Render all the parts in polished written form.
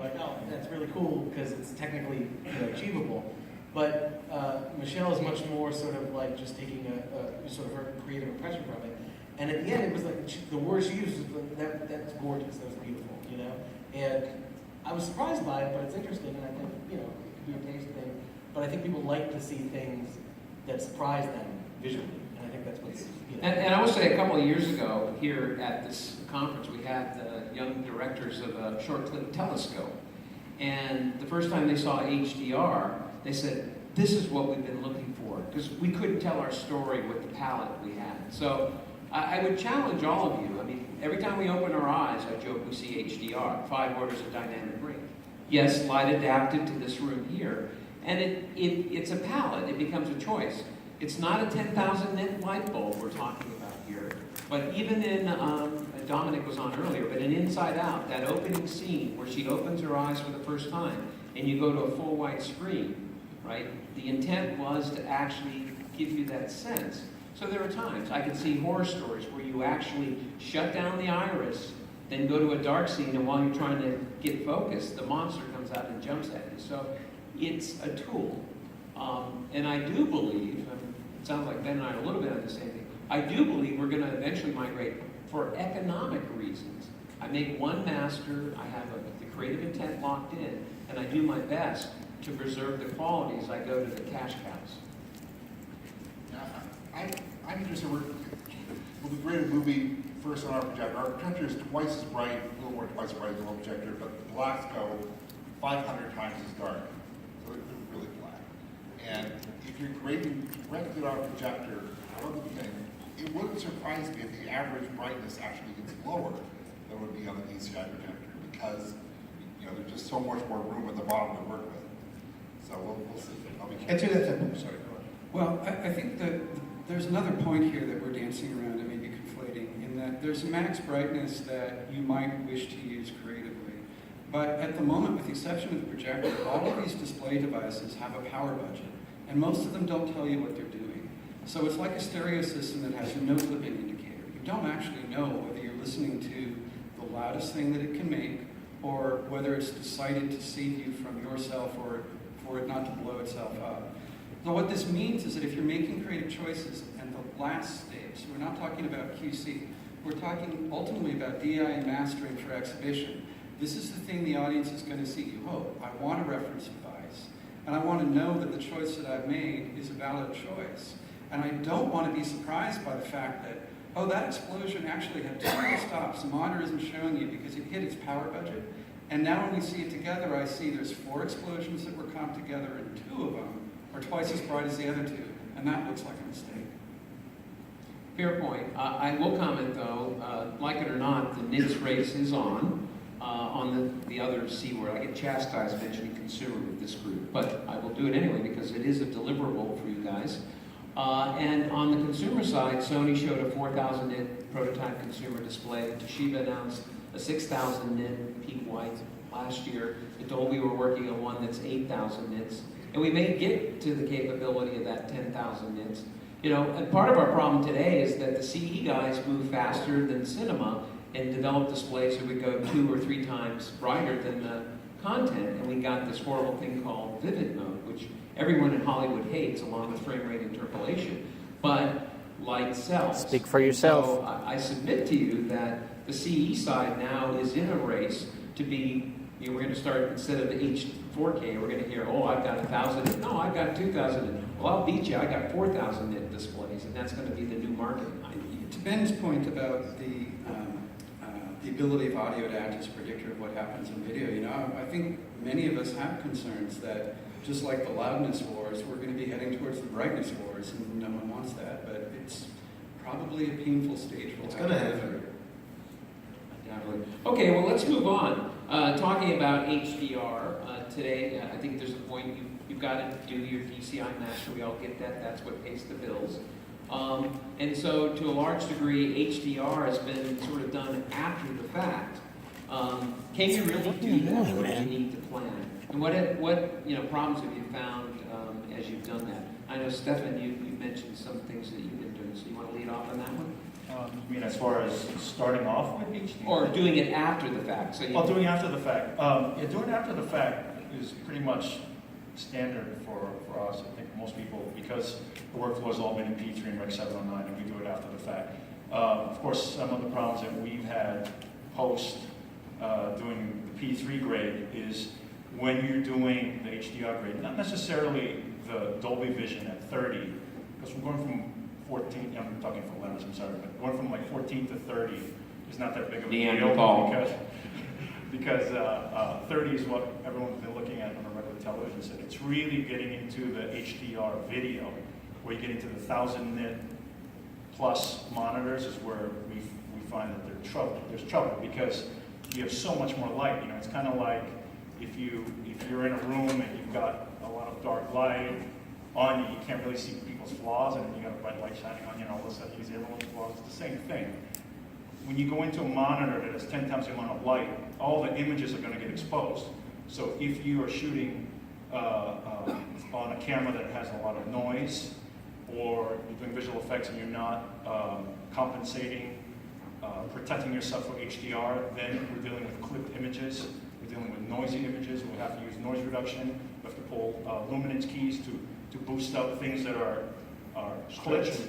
like, oh, that's really cool because it's technically achievable. But Michelle is much more sort of like just taking a sort of her creative impression from it. And at the end, it was like the word she used was that's gorgeous, that was beautiful, And I was surprised by it, but it's interesting, and I think it could be a taste thing. But I think people like to see things that surprise them visually, and I think that's what's. And I will say, a couple of years ago here at this conference, we had the young directors of a short-clip telescope, and the first time they saw HDR, they said, "This is what we've been looking for," because we couldn't tell our story with the palette we had. So I would challenge all of you. I mean, every time we open our eyes, I joke we see HDR, 5 orders of dynamic range. Yes, light adapted to this room here, and it's a palette. It becomes a choice. It's not a 10,000 nit light bulb we're talking about here, but even in, Dominic was on earlier, but in Inside Out, that opening scene where she opens her eyes for the first time, and you go to a full white screen, right? The intent was to actually give you that sense. So there are times, I can see horror stories where you actually shut down the iris, then go to a dark scene, and while you're trying to get focused, the monster comes out and jumps at you. So it's a tool. And I do believe, it sounds like Ben and I are a little bit on the same thing, I do believe we're going to eventually migrate for economic reasons. I make one master, I have the creative intent locked in, and I do my best to preserve the quality as I go to the cash cows. I'm interested, we'll be creating a movie first on our projector. Our projector is twice as bright, a little more than twice as bright as the whole projector, but the blacks go 500 times as dark. So it's really black. And if you're creating directly on a projector, from the beginning, it wouldn't surprise me if the average brightness actually gets lower than would be on the DCI projector, because there's just so much more room at the bottom to work with. So we'll see. Sorry. Well, I think that there's another point here that we're dancing around and maybe conflating, in that there's max brightness that you might wish to use creatively. But at the moment, with the exception of the projector, all of these display devices have a power budget, and most of them don't tell you what they're doing. So it's like a stereo system that has no clipping indicator. You don't actually know whether you're listening to the loudest thing that it can make, or whether it's decided to save you from yourself or for it not to blow itself up. So what this means is that if you're making creative choices, and the last stage, we're not talking about QC, we're talking ultimately about DI and mastering for exhibition. This is the thing the audience is going to see. You hope, I want a reference device, and I want to know that the choice that I've made is a valid choice. And I don't want to be surprised by the fact that, oh, that explosion actually had 2 stops. The monitor isn't showing you because it hit its power budget. And now when we see it together, I see there's 4 explosions that were comped together, and 2 of them are twice as bright as the other 2. And that looks like a mistake. Fair point. I will comment though, like it or not, the NITS race is on the other C word. I get chastised mentioning consumer with this group, but I will do it anyway because it is a deliverable for you guys. And on the consumer side, Sony showed a 4,000 nit prototype consumer display. Toshiba announced a 6,000 nit peak white last year. Adobe were working on one that's 8,000 nits. And we may get to the capability of that 10,000 nits. And part of our problem today is that the CE guys move faster than cinema and develop displays that would go 2 or 3 times brighter than the content. And we got this horrible thing called vivid mode, which everyone in Hollywood hates, along with frame rate interpolation. But light sells. Speak for yourself. So I submit to you that the CE side now is in a race to be, we're going to start, instead of the H4K, we're going to hear, oh, I've got 1,000 nit. No, I've got 2,000 nit. Well, I'll beat you. I got 4,000 nit displays, and that's going to be the new market. To Ben's point about the ability of audio to act as a predictor of what happens in video, I think many of us have concerns that just like the loudness wars, we're going to be heading towards the brightness wars, and no one wants that, but it's probably a painful stage. It's going to happen. Okay, well, let's move on. Talking about HDR, today, I think there's a point you've got to do your DCI master. We all get that. That's what pays the bills. And so, to a large degree, HDR has been sort of done after the fact. Can you really do that, or do you need to plan? And what problems have you found as you've done that? I know, Stefan, you mentioned some things that you've been doing, so you want to lead off on that one? You mean as far as starting off with HDR? Or doing it after the fact? So you Well, doing after the fact. Yeah, doing after the fact is pretty much standard for us. I think most people, because the workflow has all been in P3 and Rec 709, and we do it after the fact. Of course, some of the problems that we've had post doing the P3 grade is when you're doing the HDR grade, not necessarily the Dolby Vision at 30, because we're going from 14, I'm talking for letters, I'm sorry, but going from like 14 to 30 is not that big of a deal because 30 is what everyone's been looking at on a regular television set. It's really getting into the HDR video, where you get into the 1,000 nit plus monitors is where we find that there's trouble because you have so much more light. You know, it's kind of like if you're in a room and you've got a lot of dark light on you, you can't really see people's flaws, and then you got a bright light shining on you, and all of a sudden you see everyone's flaws. It's the same thing. When you go into a monitor that has 10 times the amount of light, all the images are going to get exposed. So if you are shooting on a camera that has a lot of noise, or you're doing visual effects and you're not compensating, protecting yourself for HDR, then we're dealing with clipped images, we're dealing with noisy images, we have to use noise reduction, we have to pull luminance keys to boost up things that are clipped.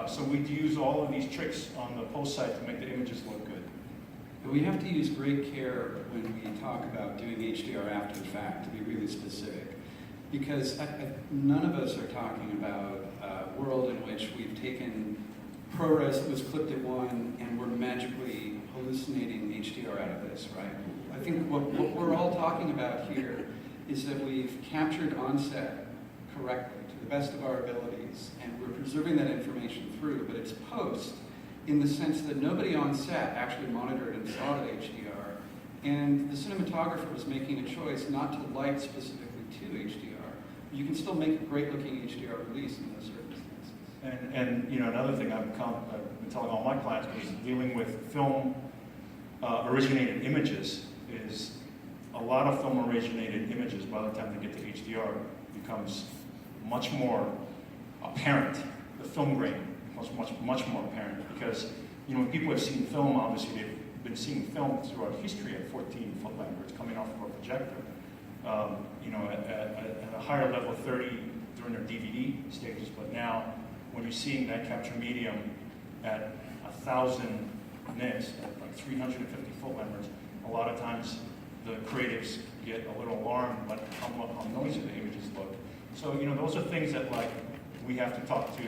So we use all of these tricks on the post site to make the images look good. But we have to use great care when we talk about doing HDR after the fact, to be really specific. Because none of us are talking about a world in which we've taken ProRes that was clipped at 1 and we're magically hallucinating HDR out of this, right? I think what we're all talking about here is that we've captured onset correctly to the best of our abilities, and we're preserving that information through, but it's post in the sense that nobody on set actually monitored and saw the HDR, and the cinematographer was making a choice not to light specifically to HDR. You can still make a great-looking HDR release in those circumstances. And you know, another thing I've been telling all my clients is dealing with film originated images is a lot of film originated images by the time they get to HDR becomes much more apparent. The film grain becomes much more apparent because, you know, when people have seen film, obviously they've been seeing film throughout history at 14 foot length, where it's coming off of a projector. You know, at a higher level, 30 during their DVD stages, but now when you're seeing that capture medium at 1,000 nits, at like 350 foot lengths, a lot of times the creatives get a little alarmed by how noisy the images look. So, you know, those are things that, like, we have to talk to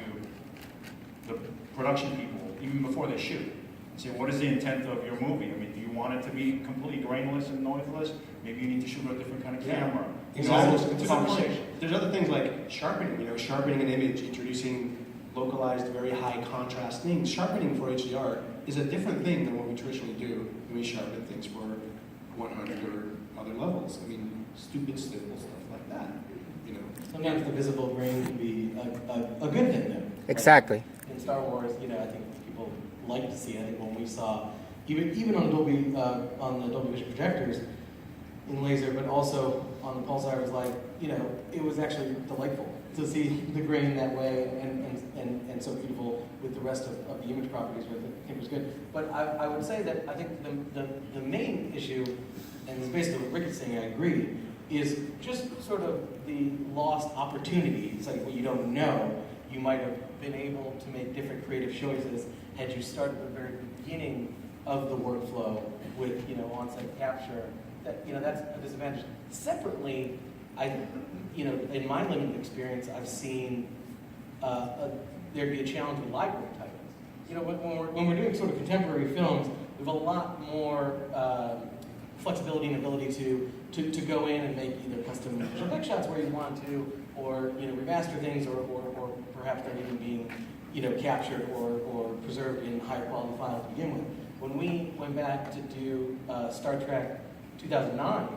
the production people even before they shoot and say, what is the intent of your movie? I mean, do you want it to be completely grainless and noiseless? Maybe you need to shoot with a different kind of camera. Exactly. It's a conversation. There's other things like sharpening, you know, sharpening an image, introducing localized, very high contrast things. Sharpening for HDR is a different thing than what we traditionally do when we sharpen things for 100 or other levels. I mean, stupid, simple stuff like that, you know. Sometimes the visible grain can be a good thing, though. Exactly. In Star Wars, you know, I think people like to see. I think when we saw, even on Dolby, on the Dolby Vision projectors in laser, but also on the Pulsar, it was like, you know, it was actually delightful to see the grain that way and so beautiful with the rest of the image properties. With it. I think it was good. But I would say that I think the main issue, and this is basically what Rick is saying, I agree, is just sort of the lost opportunity. It's like what you don't know. You might have been able to make different creative choices had you started at the very beginning of the workflow with, you know, on-site capture. That, you know, that's a disadvantage. Separately, you know, in my limited experience, I've seen there'd be a challenge with library titles. You know, when we're doing sort of contemporary films, we have a lot more flexibility and ability to go in and make either custom effect shots where you want to, or, you know, remaster things, or perhaps not even being, you know, captured or preserved in higher quality files to begin with. When we went back to do Star Trek 2009,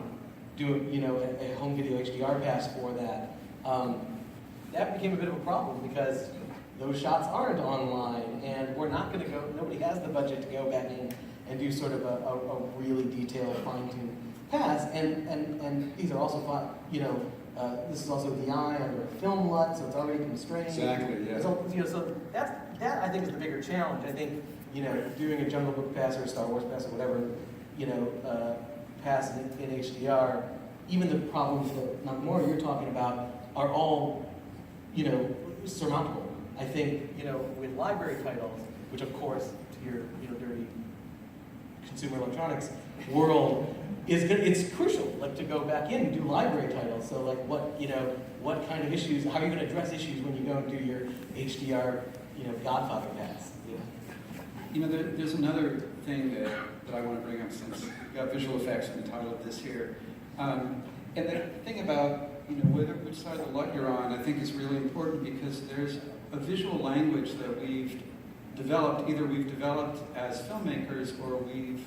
do, you know, a home video HDR pass for that, that became a bit of a problem because those shots aren't online, and we're not going to go. Nobody has the budget to go back in and do sort of a really detailed, fine-tuned pass. And these are also, you know, this is also the eye under a film LUT, so it's already constrained. Exactly. Yeah. So, you know, so that's that I think is the bigger challenge. I think, you know, doing a Jungle Book pass or a Star Wars pass or whatever, you know, pass in HDR, even the problems that Nakamura you're talking about are all, you know, surmountable. I think, you know, with library titles, which of course, to your, you know, dirty consumer electronics world, it's crucial, like, to go back in and do library titles. So, like, what, you know, what kind of issues, how are you going to address issues when you go and do your HDR, you know, Godfather pass? Yeah. You know, there's another thing that I want to bring up since we've got visual effects in the title of this here. And the thing about, you know, which side of the lot you're on, I think is really important because there's a visual language that we've developed, either we've developed as filmmakers or we've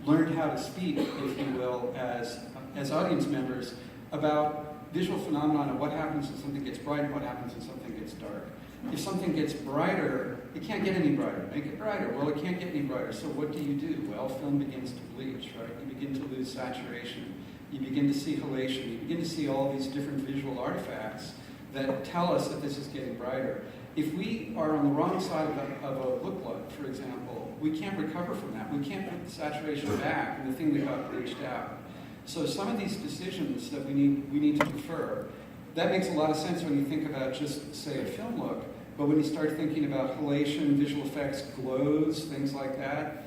learned how to speak, if you will, as audience members about visual phenomenon and what happens when something gets bright and what happens when something gets dark. If something gets brighter, it can't get any brighter. Make it brighter. Well, it can't get any brighter. So what do? Well, film begins to bleach, right? You begin to lose saturation. You begin to see halation. You begin to see all these different visual artifacts that tell us that this is getting brighter. If we are on the wrong side of a look light, for example, we can't recover from that. We can't put the saturation back in the thing that got bleached out. So some of these decisions that we need to defer, that makes a lot of sense when you think about just, say, a film look. But when you start thinking about halation, visual effects, glows, things like that,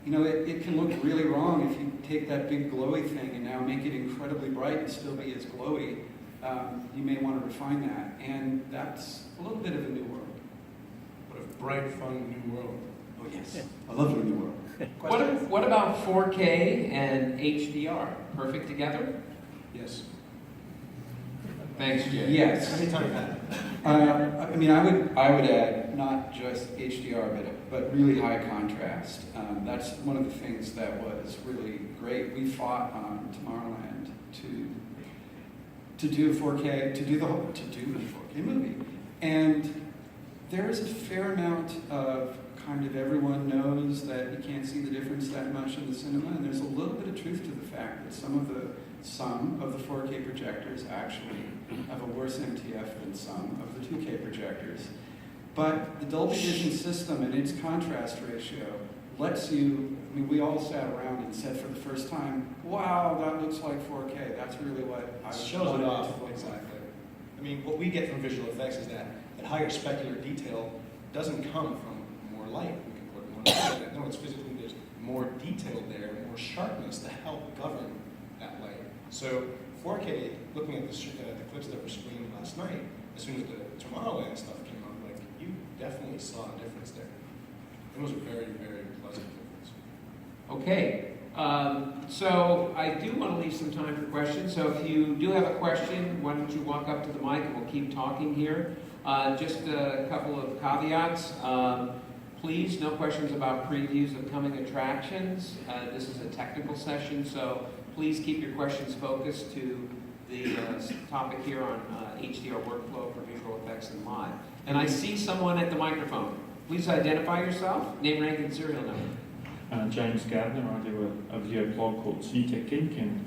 you know, it can look really wrong if you take that big glowy thing and now make it incredibly bright and still be as glowy. You may want to refine that. And that's a little bit of a new world. What a bright, fun new world. Oh, yes. Yeah. I love the new world. What about 4K and HDR? Perfect together? Yes. Thanks, Jay. Yes. Anytime, Pat. I mean, I would add not just HDR, but really high contrast. That's one of the things that was really great. We fought on Tomorrowland to do 4K, to do a 4K movie, and there is a fair amount of kind of everyone knows that you can't see the difference that much in the cinema, and there's a little bit of truth to the fact that some of the 4K projectors actually have a worse MTF than some of the 2K projectors. But the Dolby Vision system and its contrast ratio lets you, I mean, we all sat around and said for the first time, wow, that looks like 4K. That's really what I shows it off. Exactly. I mean, what we get from visual effects is that higher specular detail doesn't come from more light. We can put more light in it. No, it's physically, there's more detail there, more sharpness to help govern that light. So 4K, looking at the clips that were screened last night, as soon as the Tomorrowland stuff came out, like, you definitely saw a difference there. It was a very, very pleasant difference. Okay, so I do want to leave some time for questions. So if you do have a question, why don't you walk up to the mic and we'll keep talking here. Just a couple of caveats. Please, no questions about previews of coming attractions. This is a technical session, so please keep your questions focused to the topic here on HDR workflow for visual effects and live. And I see someone at the microphone. Please identify yourself, name, rank, and serial number. James Gardner. I do a video blog called Cinetech Geek, and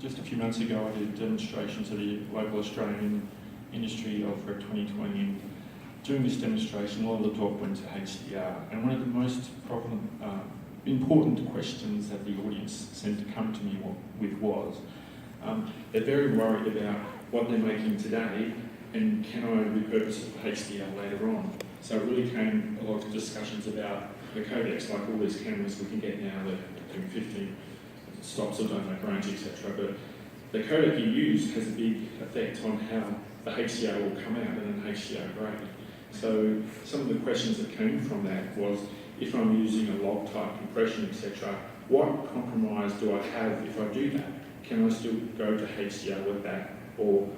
just a few months ago I did a demonstration to the local Australian industry for 2020. And during this demonstration, a lot of the talk went to HDR, and one of the most important questions that the audience seemed to come to me with was, they're very worried about what they're making today, and can I repurpose it for HDR later on? So it really came a lot of discussions about the codecs, like all these cameras we can get now that do 50 stops or don't make range, etc. But the codec you use has a big effect on how the HDR will come out in an HDR grade. So some of the questions that came from that was, if I'm using a log type compression, etc., what compromise do I have if I do that? Can I still go to HDR with that? Or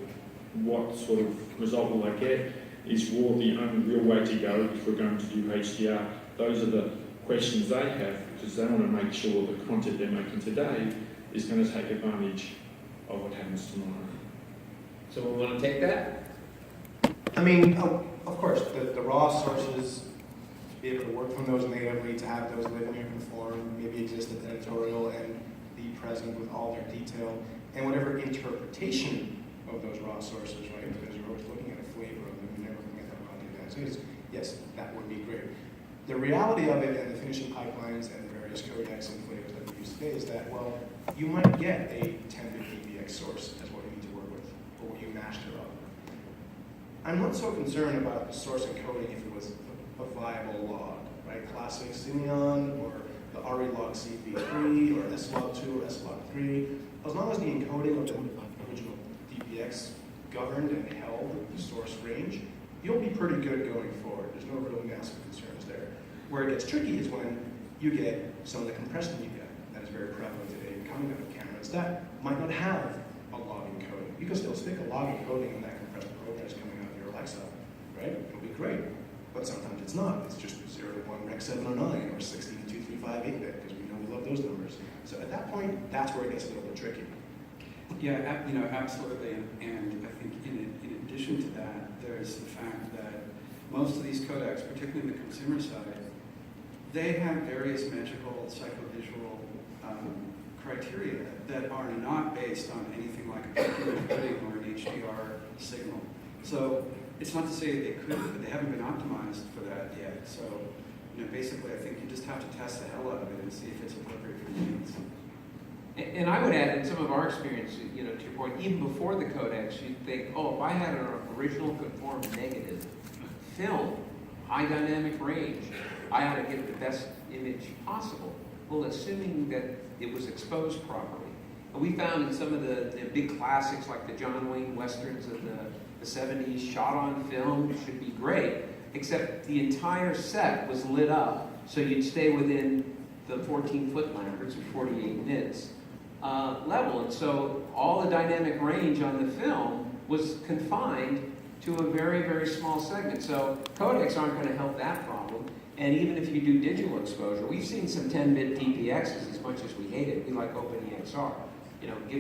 what sort of result will I get? Is RAW the only real way to go if we're going to do HDR? Those are the questions they have, because they want to make sure the content they're making today is going to take advantage of what happens tomorrow. So we want to take that? I mean, of course, the raw sources, be able to work from those natively, to have those live in your conform, maybe exist at the editorial and be present with all their detail, and whatever interpretation of those raw sources, right? Because you're always looking at a flavor of them, you're never looking at that content as is. yes, that would be great. The reality of it and the finishing pipelines and the various codecs and flavors that we use today is that, well, you might get a 10-bit DPX source as what you need to work with, or what you master of. I'm not so concerned about the source encoding if it was a viable log, right? Classic Simeon or the RE-log CV3 or slog2 or slog3. As long as the encoding of the original DPX governed and held the source range, you'll be pretty good going forward. There's no real massive concerns there. Where it gets tricky is when you get some of the compressed media that is very prevalent today coming out of cameras that might not have a log encoding. You can still stick a log encoding on that compressed program that's coming out of your Alexa, right? It'll be great. But sometimes it's not. It's just 0 to 1 Rec 709 or 16 to 235 8-bit because we know we love those numbers. So at that point, that's where it gets a little bit tricky. Yeah, absolutely. And I think in addition to that, there's the fact that most of these codecs, particularly the consumer side, they have various magical psychovisual criteria that are not based on anything like a computer encoding or an HDR signal. So it's not to say they couldn't, but they haven't been optimized for that yet. So, basically, I think you just have to test the hell out of it and see if it's appropriate for your needs. And I would add, in some of our experience, to your point, even before the codecs, you'd think, oh, if I had an original conformed negative film, high dynamic range, I ought to get the best image possible. Well, assuming that it was exposed properly. And we found in some of the big classics, like the John Wayne Westerns of the 70s, shot on film should be great, except the entire set was lit up, so you'd stay within the 14-foot Lamberts or 48 nits level. And so all the dynamic range on the film was confined to a very, very small segment. So codecs aren't going to help that problem. And even if you do digital exposure, we've seen some 10-bit DPXs as much as we hate it. We like OpenEXR. Give